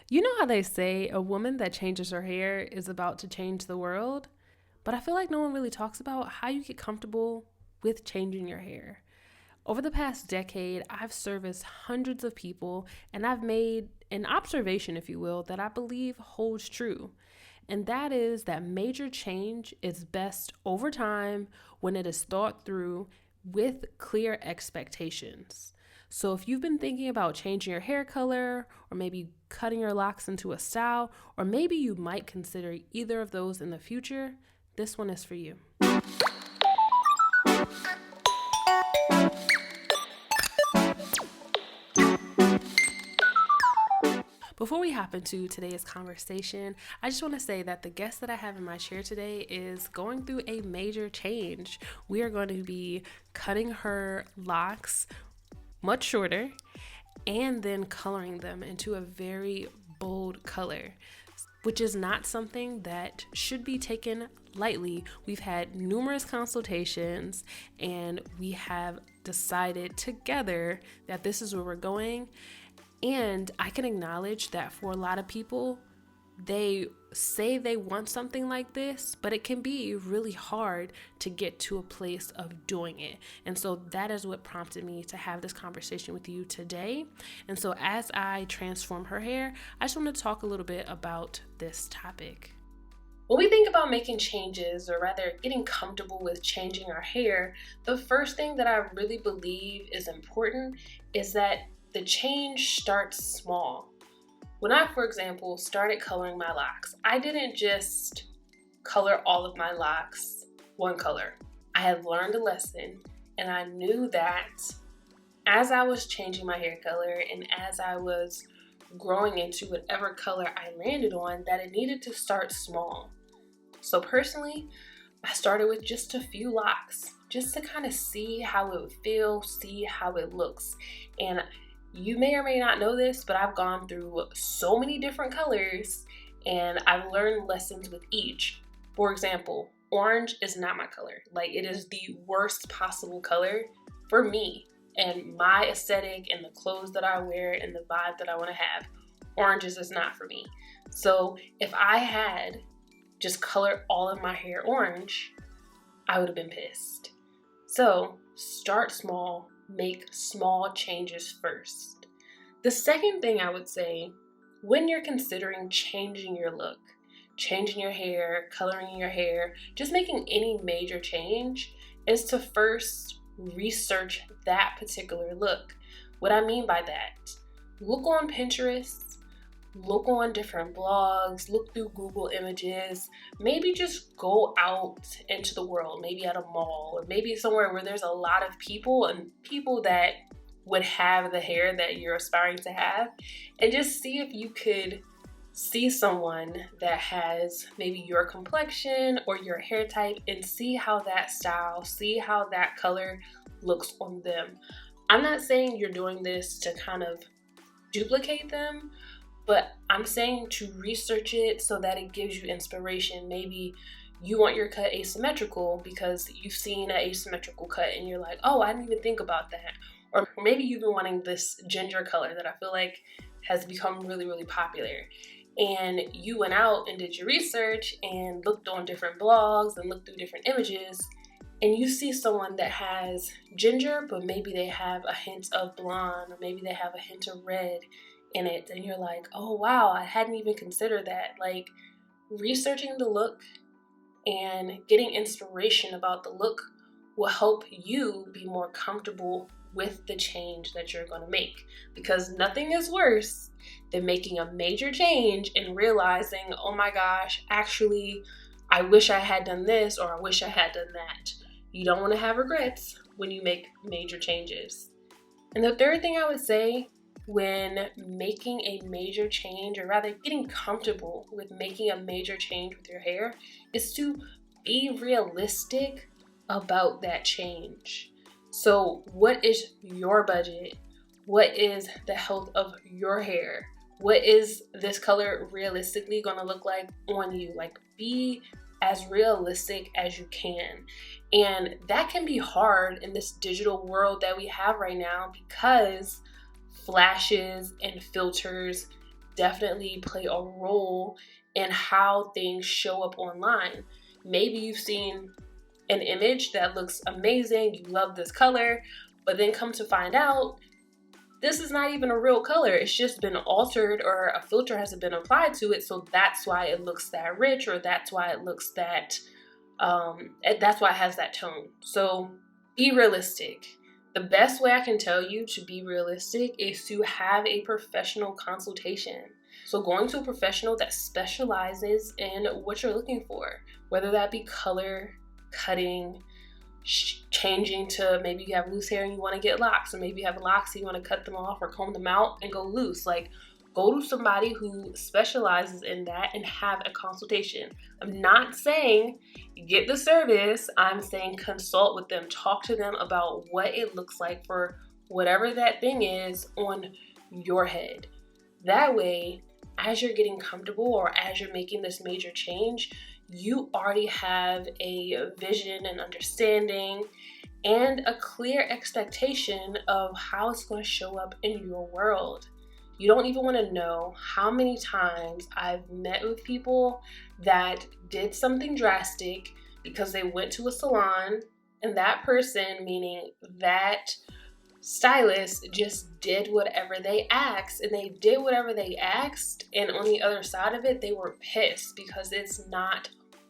You know how they say a woman that changes her hair is about to change the world? But I feel like no one really talks about how you get comfortable with changing your hair. Over the past decade, I've serviced hundreds of people and I've made an observation, if you will, that I believe holds true. And that is that major change is best over time when it is thought through with clear expectations. So if you've been thinking about changing your hair color, or maybe cutting your locks into a style, or maybe you might consider either of those in the future, this one is for you. Before we hop into today's conversation, I just want to say that the guest that I have in my chair today is going through a major change. We are going to be cutting her locks much shorter and then coloring them into a very bold color, which is not something that should be taken lightly. We've had numerous consultations and we have decided together that this is where we're going. And I can acknowledge that for a lot of people, they say they want something like this, but it can be really hard to get to a place of doing it. And so that is what prompted me to have this conversation with you today. And so as I transform her hair, I just want to talk a little bit about this topic. When we think about making changes, or rather getting comfortable with changing our hair, the first thing that I really believe is important is that the change starts small. When I, for example, started coloring my locks, I didn't just color all of my locks one color. I had learned a lesson, and I knew that as I was changing my hair color and as I was growing into whatever color I landed on, that it needed to start small. So personally, I started with just a few locks, just to kind of see how it would feel, see how it looks. And you may or may not know this, but I've gone through so many different colors and I've learned lessons with each. For example, orange is not my color. Like, it is the worst possible color for me and my aesthetic and the clothes that I wear and the vibe that I want to have. Oranges is not for me. So if I had just colored all of my hair orange, I would have been pissed. So start small. Make small changes first. The second thing I would say, when you're considering changing your look, changing your hair, coloring your hair, just making any major change, is to first research that particular look. What I mean by that, look on Pinterest, look on different blogs, look through Google Images, maybe just go out into the world, maybe at a mall, or maybe somewhere where there's a lot of people and people that would have the hair that you're aspiring to have, and just see if you could see someone that has maybe your complexion or your hair type and see how that style, see how that color looks on them. I'm not saying you're doing this to kind of duplicate them, but I'm saying to research it so that it gives you inspiration. Maybe you want your cut asymmetrical because you've seen an asymmetrical cut and you're like, oh, I didn't even think about that. Or maybe you've been wanting this ginger color that I feel like has become really, really popular. And you went out and did your research and looked on different blogs and looked through different images, and you see someone that has ginger, but maybe they have a hint of blonde, or maybe they have a hint of red in it, and you're like, oh wow, I hadn't even considered that. Like, researching the look and getting inspiration about the look will help you be more comfortable with the change that you're going to make, because nothing is worse than making a major change and realizing, oh my gosh, actually I wish I had done this, or I wish I had done that. You don't want to have regrets when you make major changes. And the third thing I would say when making a major change, or rather getting comfortable with making a major change with your hair, is to be realistic about that change. So what is your budget? What is the health of your hair? What is this color realistically going to look like on you? Like, be as realistic as you can. And that can be hard in this digital world that we have right now, because flashes and filters definitely play a role in how things show up online. Maybe you've seen an image that looks amazing, you love this color, but then come to find out this is not even a real color. It's just been altered, or a filter hasn't been applied to it, so that's why it looks that rich, or that's why it looks that that's why it has that tone. So be realistic. The best way I can tell you to be realistic is to have a professional consultation. So going to a professional that specializes in what you're looking for, whether that be color, cutting, changing to, maybe you have loose hair and you want to get locks, or maybe you have locks and you want to cut them off or comb them out and go loose. Like, go to somebody who specializes in that and have a consultation. I'm not saying get the service. I'm saying consult with them. Talk to them about what it looks like for whatever that thing is on your head. That way, as you're getting comfortable or as you're making this major change, you already have a vision and understanding and a clear expectation of how it's going to show up in your world. You don't even want to know how many times I've met with people that did something drastic because they went to a salon, and that person, meaning that stylist, just did whatever they asked, and they did whatever they asked, and on the other side of it, they were pissed because it's not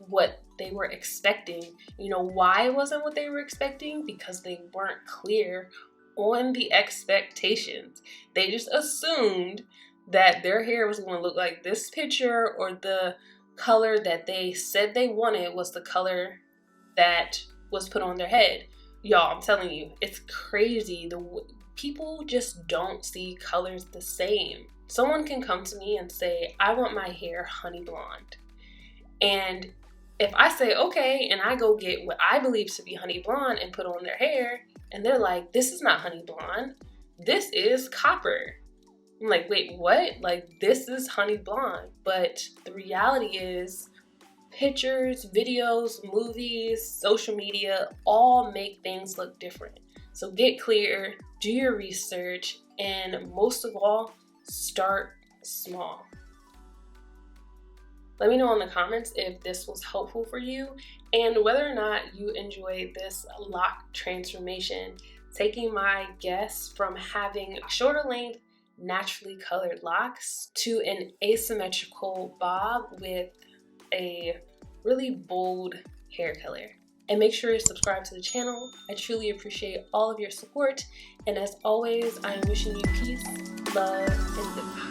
what they were expecting. You know why it wasn't what they were expecting? Because they weren't clear on the expectations. They just assumed that their hair was going to look like this picture, or the color that they said they wanted was the color that was put on their head. Y'all, I'm telling you, it's crazy. People just don't see colors the same. Someone can come to me and say, I want my hair honey blonde. And if I say, okay, and I go get what I believe to be honey blonde and put on their hair, and they're like, this is not honey blonde, this is copper. I'm like, wait, what? Like, this is honey blonde. But the reality is, pictures, videos, movies, social media all make things look different. So get clear, do your research, and most of all, start small. Let me know in the comments if this was helpful for you and whether or not you enjoyed this lock transformation, taking my guests from having shorter length, naturally colored locks to an asymmetrical bob with a really bold hair color. And make sure to subscribe to the channel. I truly appreciate all of your support. And as always, I am wishing you peace, love, and goodbye.